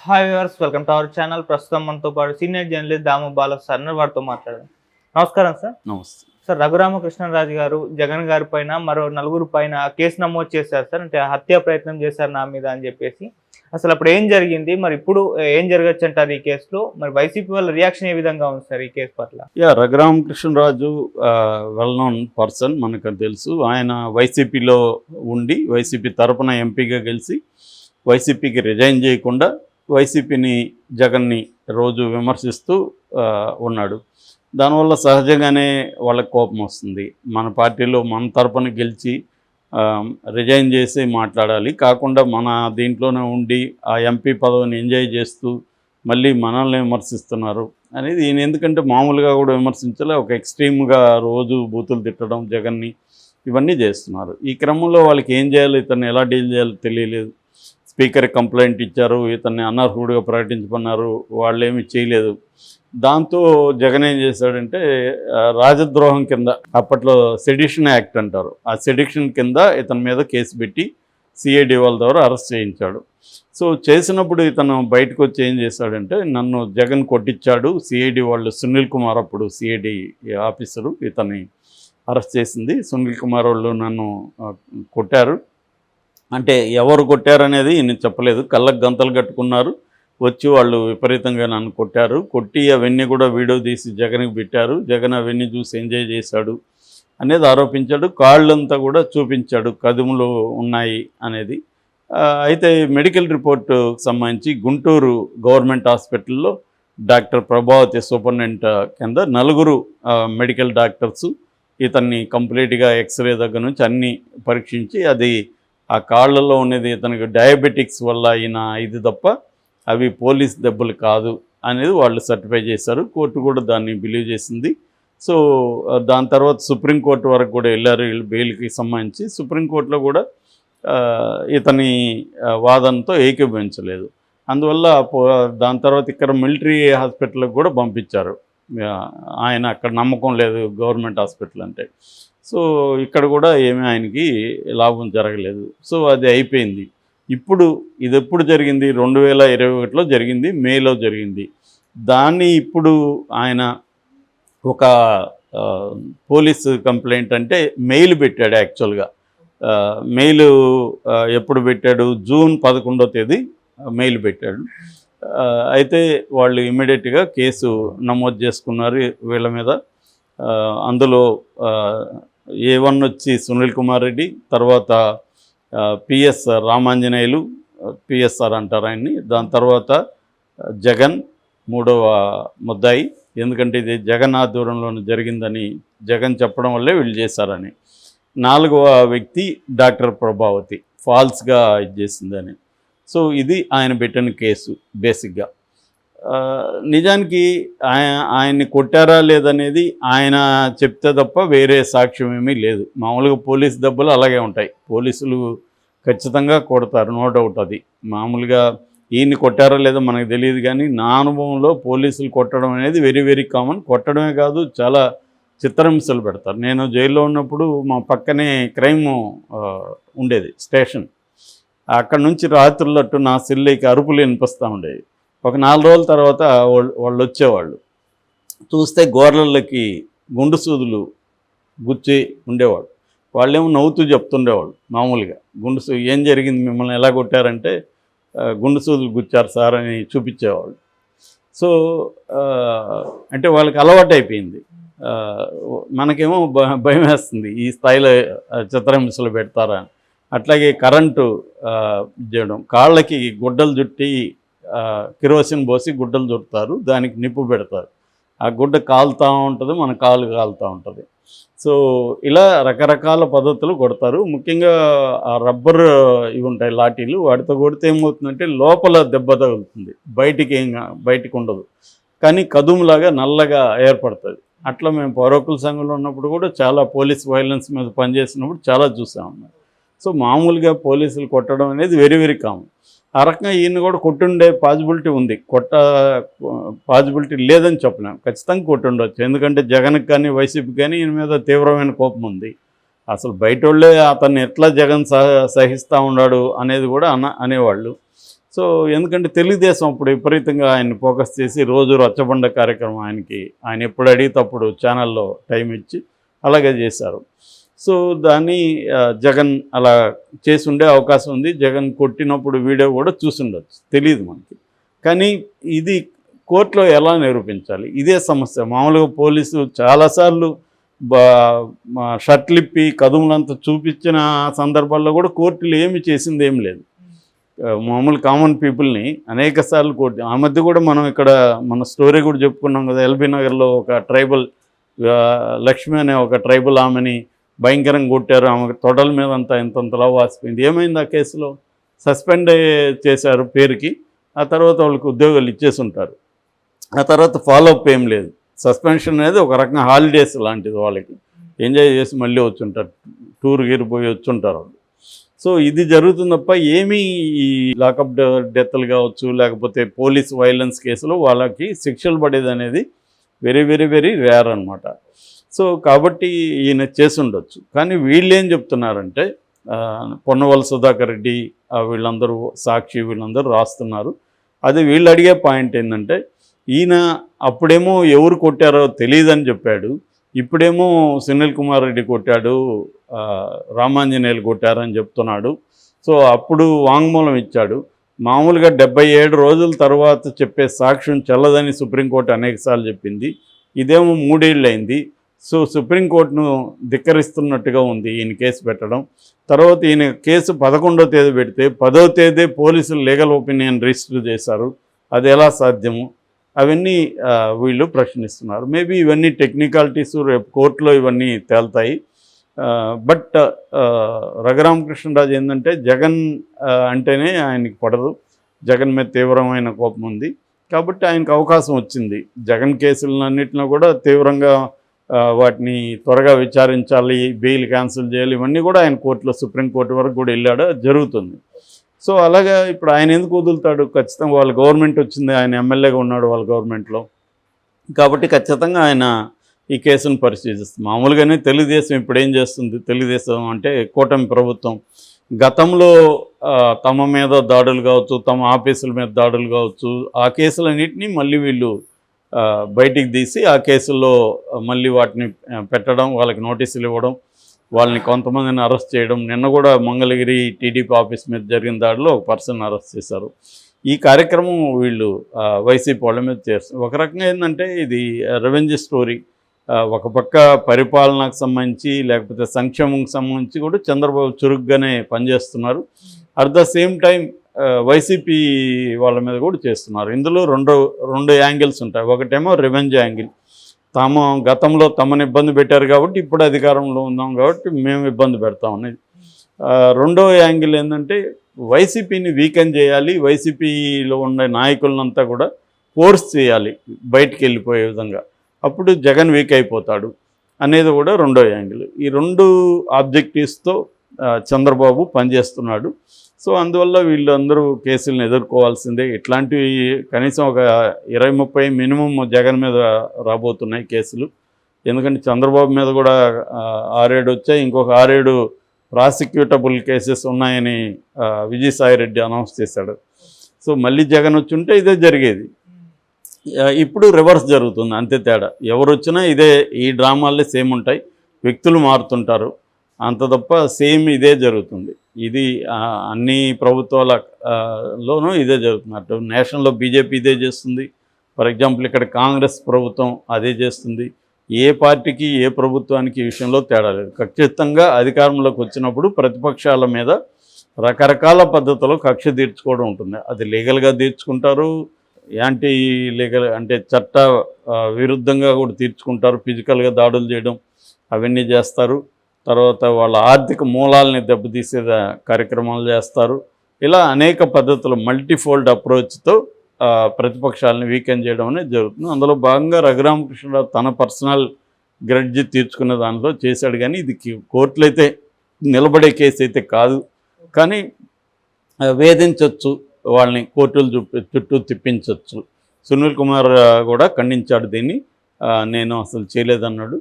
Hi viewers, welcome to our channel. ప్రస్తుతం మనతో పాటు సీనియర్ జర్నలిస్ట్ దాము బాల సార్ వారితో మాట్లాడదాం. నమస్కారం సార్. నమస్తే సార్, రఘురామకృష్ణరాజు గారు జగన్ గారి పైన మరో నలుగురు పైన కేసు నమోదు చేశారు సార్. అంటే హత్యా ప్రయత్నం చేశారు నా మీద అని చెప్పేసి. అసలు అప్పుడు ఏం జరిగింది, మరి ఇప్పుడు ఏం జరగచ్చు అంటారు ఈ కేసులో? మరి వైసీపీ వాళ్ళ రియాక్షన్ ఏ విధంగా ఉంది సార్ ఈ కేసు పట్ల? రఘురామకృష్ణరాజు వెల్ నోన్ పర్సన్, మనకు తెలుసు. ఆయన వైసీపీలో ఉండి వైసీపీ తరపున ఎంపీగా గెలిచి వైసీపీకి రిజైన్ చేయకుండా వైసీపీని జగన్ని రోజు విమర్శిస్తూ ఉన్నాడు. దానివల్ల సహజంగానే వాళ్ళకి కోపం వస్తుంది. మన పార్టీలో మన తరపున గెలిచి రిజైన్ చేసి మాట్లాడాలి, కాకుండా మన దీంట్లోనే ఉండి ఆ ఎంపీ పదవిని ఎంజాయ్ చేస్తూ మళ్ళీ మనల్ని విమర్శిస్తున్నారు అనేది ఈయన. ఎందుకంటే మామూలుగా కూడా విమర్శించాలి, ఒక ఎక్స్ట్రీమ్గా రోజు బూతులు తిట్టడం జగన్ని ఇవన్నీ చేస్తున్నారు. ఈ క్రమంలో వాళ్ళకి ఏం చేయాలో, ఇతన్ని ఎలా డీల్ చేయాలో తెలియలేదు. స్పీకర్ కంప్లైంట్ ఇచ్చారు, ఇతన్ని అనర్హుడిగా ప్రకటించమన్నారు, వాళ్ళు ఏమీ చేయలేదు. దాంతో జగన్ ఏం చేశాడంటే రాజద్రోహం కింద, అప్పట్లో సెడిషన్ యాక్ట్ అంటారు, ఆ సెడిషన్ కింద ఇతని మీద కేసు పెట్టి సిఐడి వాళ్ళ ద్వారా అరెస్ట్ చేయించాడు. సో చేసినప్పుడు ఇతను బయటకు వచ్చి ఏం చేశాడంటే, నన్ను జగన్ కొట్టించాడు, సిఐడి వాళ్ళు సునీల్ కుమార్, అప్పుడు సిఐడి ఆఫీసరు ఇతన్ని అరెస్ట్ చేసింది, సునీల్ కుమార్ వాళ్ళు నన్ను కొట్టారు అంటే ఎవరు కొట్టారనేది నేను చెప్పలేదు. కళ్ళకు గంతలు కట్టుకున్నారు, వచ్చి వాళ్ళు విపరీతంగా నన్ను కొట్టారు, కొట్టి అవన్నీ కూడా వీడియో తీసి జగన్కి పెట్టారు, జగన్ అవన్నీ చూసి ఎంజాయ్ చేశాడు అనేది ఆరోపించాడు. కాళ్ళంతా కూడా చూపించాడు, కదుములు ఉన్నాయి అనేది. అయితే మెడికల్ రిపోర్టుకు సంబంధించి గుంటూరు గవర్నమెంట్ హాస్పిటల్లో డాక్టర్ ప్రభావతి సూపరింటెండెంట్ కింద నలుగురు మెడికల్ డాక్టర్సు ఇతన్ని కంప్లీట్గా ఎక్స్రే దగ్గర నుంచి అన్నీ పరీక్షించి, అది ఆ కాళ్ళలో ఉన్నది ఇతనికి డయాబెటిక్స్ వల్ల అయిన ఇది తప్ప అవి పోలీస్ దెబ్బలు కాదు అనేది వాళ్ళు సర్టిఫై చేశారు. కోర్టు కూడా దాన్ని బిలీవ్ చేసింది. సో దాని తర్వాత సుప్రీంకోర్టు వరకు కూడా వెళ్ళారు వీళ్ళు బెయిల్కి సంబంధించి. సుప్రీంకోర్టులో కూడా ఇతని వాదనతో ఏకీభవించలేదు. అందువల్ల దాని తర్వాత ఇక్కడ మిలిటరీ హాస్పిటల్కి కూడా పంపించారు. ఆయన అక్కడ నమ్మకం లేదు గవర్నమెంట్ హాస్పిటల్ అంటే. సో ఇక్కడ కూడా ఏమీ ఆయనకి లాభం జరగలేదు. సో అది అయిపోయింది. ఇప్పుడు ఇది ఎప్పుడు జరిగింది? 2021లో జరిగింది, మేలో జరిగింది. దాన్ని ఇప్పుడు ఆయన ఒక పోలీసు కంప్లైంట్ అంటే మెయిల్ పెట్టాడు. యాక్చువల్గా మెయిల్ ఎప్పుడు పెట్టాడు? జూన్ 11వ తేదీ మెయిల్ పెట్టాడు. అయితే వాళ్ళు ఇమ్మీడియట్గా కేసు నమోదు చేసుకున్నారు వీళ్ళ మీద. అందులో A1 వచ్చి సునీల్ కుమార్ రెడ్డి, తర్వాత పిఎస్ రామాంజనేయులు, పిఎస్ఆర్ అంటారు ఆయన్ని, దాని తర్వాత జగన్ మూడవ ముద్దాయి. ఎందుకంటే ఇది జగన్ ఆధ్వర్యంలో జరిగిందని జగన్ చెప్పడం వల్లే వీళ్ళు చేశారని. నాలుగవ వ్యక్తి డాక్టర్ ప్రభావతి ఫాల్స్గా ఇది చేసిందని. సో ఇది ఆయన పెట్టిన కేసు బేసిక్గా. నిజానికి ఆయన్ని కొట్టారా లేదనేది ఆయన చెప్తే తప్ప వేరే సాక్ష్యం ఏమీ లేదు. మామూలుగా పోలీసు దెబ్బలు అలాగే ఉంటాయి, పోలీసులు ఖచ్చితంగా కొడతారు, నో డౌట్. అది మామూలుగా ఈయన్ని కొట్టారా లేదో మనకు తెలియదు, కానీ నా అనుభవంలో పోలీసులు కొట్టడం అనేది వెరీ వెరీ కామన్. కొట్టడమే కాదు, చాలా చిత్రహింసలు పెడతారు. నేను జైల్లో ఉన్నప్పుడు మా పక్కనే క్రైమ్ ఉండేది స్టేషన్. అక్కడ నుంచి రాత్రులట్టు నా సెల్లికి అరుపులు వినిపిస్తూ ఉండేది. ఒక 4 రోజుల తర్వాత వాళ్ళు వచ్చేవాళ్ళు, చూస్తే గోర్లకి గుండు సూదులు గుచ్చి ఉండేవాడు. వాళ్ళేమో నవ్వుతూ చెప్తుండేవాళ్ళు. మామూలుగా ఏం జరిగింది, మిమ్మల్ని ఎలా కొట్టారంటే గుండు సూదులు గుచ్చారు సార్ అని చూపించేవాళ్ళు. సో అంటే వాళ్ళకి అలవాటు అయిపోయింది. మనకేమో భయం వేస్తుంది, ఈ స్థాయిలో చిత్రహింసలు పెడతారా. అట్లాగే కరెంటు చేయడం, కాళ్ళకి గుడ్డలు చుట్టి కిరోసిన్ పోసి గుడ్డలు చుడతారు, దానికి నిప్పు పెడతారు, ఆ గుడ్డ కాలుతూ ఉంటుంది, మన కాలు కాలుతూ ఉంటుంది. సో ఇలా రకరకాల పద్ధతులు కొడతారు. ముఖ్యంగా ఆ రబ్బర్ ఇవి ఉంటాయి లాఠీలు, వాటితో కొడితే ఏమవుతుందంటే లోపల దెబ్బ తగులుతుంది, బయటికి ఉండదు, కానీ కదుములాగా నల్లగా ఏర్పడుతుంది. అట్లా మేము పౌరకుల సంఘంలో ఉన్నప్పుడు కూడా చాలా పోలీస్ వైలెన్స్ మీద పనిచేసినప్పుడు చాలా చూసాము. సో మామూలుగా పోలీసులు కొట్టడం అనేది వెరీ వెరీ కామన్. ఆ రకంగా ఈయన కూడా కొట్టుండే పాసిబిలిటీ ఉంది, పాసిబిలిటీ లేదని చెప్పలేము, ఖచ్చితంగా కొట్టుండొచ్చు. ఎందుకంటే జగన్కి కానీ వైసీపీకి కానీ ఈయన మీద తీవ్రమైన కోపం ఉంది. అసలు బయట వాళ్ళే అతన్ని ఎట్లా జగన్ సహిస్తూ ఉన్నాడు అనేది కూడా అనేవాళ్ళు. సో ఎందుకంటే తెలుగుదేశం అప్పుడు విపరీతంగా ఆయన్ని ఫోకస్ చేసి రోజు రచ్చబండ కార్యక్రమం ఆయన ఎప్పుడు అడిగితే అప్పుడు ఛానల్లో టైం ఇచ్చి అలాగే చేశారు. సో దాన్ని జగన్ అలా చేసి ఉండే అవకాశం ఉంది. జగన్ కొట్టినప్పుడు వీడియో కూడా చూసుండొచ్చు, తెలియదు మనకి. కానీ ఇది కోర్టులో ఎలా నిరూపించాలి, ఇదే సమస్య. మామూలుగా పోలీసు చాలాసార్లు షర్ట్లిప్పి కదుములంతా చూపించిన సందర్భాల్లో కూడా కోర్టులు ఏమి చేసింది ఏం లేదు. మామూలు కామన్ పీపుల్ని అనేక సార్లు కోర్టు, ఆ మధ్య కూడా మనం ఇక్కడ మన స్టోరీ కూడా చెప్పుకున్నాం కదా, ఎల్బీ నగర్లో ఒక ట్రైబల్ లక్ష్మి అనే ఒక ట్రైబల్ ఆమెని భయంకరంగా కొట్టారు. ఆమె తొడల మీద అంతా ఎంతంతలా వాసిపోయింది. ఏమైంది ఆ కేసులో? సస్పెండ్ చేశారు పేరుకి, ఆ తర్వాత వాళ్ళకి ఉద్యోగాలు ఇచ్చేసి ఉంటారు. ఆ తర్వాత ఫాలోఅప్ ఏం లేదు. సస్పెన్షన్ అనేది ఒక రకంగా హాలిడేస్ లాంటిది, వాళ్ళకి ఎంజాయ్ చేసి మళ్ళీ వచ్చుంటారు, టూర్ గీరు పోయి వచ్చుంటారు వాళ్ళు. సో ఇది జరుగుతుంది తప్ప ఏమీ ఈ లాకప్ డెత్లు కావచ్చు లేకపోతే పోలీస్ వైలెన్స్ కేసులో వాళ్ళకి శిక్షలు పడేది అనేది వెరీ వెరీ వెరీ రేర్ అనమాట. సో కాబట్టి ఈయన చేసి ఉండొచ్చు. కానీ వీళ్ళు ఏం చెప్తున్నారంటే పొన్నవల సుధాకర్ రెడ్డి వీళ్ళందరూ, సాక్షి వీళ్ళందరూ రాస్తున్నారు. అది వీళ్ళు అడిగే పాయింట్ ఏంటంటే, ఈయన అప్పుడేమో ఎవరు కొట్టారో తెలియదని చెప్పాడు, ఇప్పుడేమో సునీల్ కుమార్ రెడ్డి కొట్టాడు, రామాంజనేయులు కొట్టారని చెప్తున్నాడు. సో అప్పుడు వాంగ్మూలం ఇచ్చాడు. మామూలుగా 77 రోజుల తర్వాత చెప్పే సాక్ష్యం చెల్లదని సుప్రీంకోర్టు అనేకసార్లు చెప్పింది. ఇదేమో 3 ఏళ్ళు అయింది. సో సుప్రీంకోర్టును ధిక్కరిస్తున్నట్టుగా ఉంది ఈయన కేసు పెట్టడం. తర్వాత ఈయన కేసు 11వ తేదీ పెడితే 10వ తేదీ పోలీసులు లీగల్ ఒపీనియన్ రిజిస్టర్ చేశారు. అది ఎలా సాధ్యము? అవన్నీ వీళ్ళు ప్రశ్నిస్తున్నారు. మేబీ ఇవన్నీ టెక్నికాలిటీస్, రేపు కోర్టులో ఇవన్నీ తేల్తాయి. బట్ రఘురామకృష్ణరాజు ఏంటంటే జగన్ అంటేనే ఆయనకి పడదు, జగన్ మీద తీవ్రమైన కోపం ఉంది. కాబట్టి ఆయనకు అవకాశం వచ్చింది. జగన్ కేసులన్నింటిలో కూడా తీవ్రంగా వాటిని త్వరగా విచారించాలి, బెయిల్ క్యాన్సిల్ చేయాలి, ఇవన్నీ కూడా ఆయన కోర్టులో సుప్రీంకోర్టు వరకు కూడా వెళ్ళాడు, జరుగుతుంది. సో అలాగా ఇప్పుడు ఆయన ఎందుకు వదులుతాడు? ఖచ్చితంగా వాళ్ళ గవర్నమెంట్ వచ్చింది, ఆయన ఎమ్మెల్యేగా ఉన్నాడు వాళ్ళ గవర్నమెంట్లో, కాబట్టి ఖచ్చితంగా ఆయన ఈ కేసును పరిశీలిస్తుంది. మామూలుగానే తెలుగుదేశం ఇప్పుడు ఏం చేస్తుంది? తెలుగుదేశం అంటే కూటమి ప్రభుత్వం గతంలో తమ మీద దాడులు కావచ్చు, తమ ఆఫీసుల మీద దాడులు కావచ్చు, ఆ కేసులన్నింటినీ మళ్ళీ వీళ్ళు బయటికి తీసి ఆ కేసుల్లో మళ్ళీ వాటిని పెట్టడం, వాళ్ళకి నోటీసులు ఇవ్వడం, వాళ్ళని కొంతమందిని అరెస్ట్ చేయడం. నిన్న కూడా మంగళగిరి టీడీపీ ఆఫీస్ మీద జరిగిన దాడిలో ఒక పర్సన్ అరెస్ట్ చేశారు. ఈ కార్యక్రమం వీళ్ళు వైసీపీ వాళ్ళ మీద చేస్తారు. ఒక రకంగా ఏంటంటే ఇది రెవెంజ్ స్టోరీ. ఒక పక్క పరిపాలనకు సంబంధించి లేకపోతే సంక్షేమంకి సంబంధించి కూడా చంద్రబాబు చురుగ్గానే పనిచేస్తున్నారు. At the same time YCP వాళ్ళ మీద కూడా చేస్తున్నారు. ఇందులో రెండు యాంగిల్స్ ఉంటాయి. ఒకటేమో రెవెంజ్ యాంగిల్, తాము గతంలో తమను ఇబ్బంది పెట్టారు కాబట్టి ఇప్పుడు అధికారంలో ఉన్నాం కాబట్టి మేము ఇబ్బంది పెడతాం అనేది. రెండో యాంగిల్ ఏంటంటే వైసీపీని వీకెన్ చేయాలి, వైసీపీలో ఉండే నాయకులనంతా కూడా ఫోర్స్ చేయాలి బయటికి వెళ్ళిపోయే విధంగా, అప్పుడు జగన్ వీక్ అయిపోతాడు అనేది కూడా రెండో యాంగిల్. ఈ రెండు ఆబ్జెక్టివ్స్తో చంద్రబాబు పనిచేస్తున్నాడు. సో అందువల్ల వీళ్ళందరూ కేసులను ఎదుర్కోవాల్సిందే. ఇట్లాంటివి కనీసం ఒక 20-30 మినిమం జగన్ మీద రాబోతున్నాయి కేసులు. ఎందుకంటే చంద్రబాబు మీద కూడా 6-7 వచ్చాయి, ఇంకొక 6-7 ప్రాసిక్యూటబుల్ కేసెస్ ఉన్నాయని విజయసాయిరెడ్డి అనౌన్స్ చేశాడు. సో మళ్ళీ జగన్ వచ్చి ఉంటే ఇదే జరిగేది. ఇప్పుడు రివర్స్ జరుగుతుంది, అంతే తేడా. ఎవరు వచ్చినా ఇదే, ఈ డ్రామాలే సేమ్ ఉంటాయి, వ్యక్తులు మారుతుంటారు, అంత తప్ప సేమ్ ఇదే జరుగుతుంది. ఇది అన్ని ప్రభుత్వాలలోనూ ఇదే జరుగుతుంది. అటు నేషనల్లో బీజేపీ ఇదే చేస్తుంది, ఫర్ ఎగ్జాంపుల్ ఇక్కడ కాంగ్రెస్ ప్రభుత్వం అదే చేస్తుంది. ఏ పార్టీకి ఏ ప్రభుత్వానికి ఈ విషయంలో తేడా లేదు. ఖచ్చితంగా అధికారంలోకి వచ్చినప్పుడు ప్రతిపక్షాల మీద రకరకాల పద్ధతుల్లో కక్ష తీర్చుకోవడం ఉంటుంది. అది లీగల్గా తీర్చుకుంటారు, యాంటీ లీగల్ అంటే చట్ట విరుద్ధంగా కూడా తీర్చుకుంటారు, ఫిజికల్గా దాడులు చేయడం అవన్నీ చేస్తారు. తర్వాత వాళ్ళ ఆర్థిక మూలాలని దెబ్బతీసే కార్యక్రమాలు చేస్తారు. ఇలా అనేక పద్ధతులు మల్టీఫోల్డ్ అప్రోచ్తో ప్రతిపక్షాలని వీకెన్ చేయడం అనేది జరుగుతుంది. అందులో భాగంగా రఘురామకృష్ణరావు తన పర్సనల్ గ్రడ్జి తీర్చుకున్న దాంట్లో చేశాడు. కానీ ఇది కోర్టులో అయితే నిలబడే కేసు అయితే కాదు, కానీ వేధించవచ్చు, వాళ్ళని కోర్టులు చుట్టూ తిప్పించవచ్చు. సునీల్ కుమార్ కూడా ఖండించాడు దీన్ని, నేను అసలు చేయలేదన్నాడు.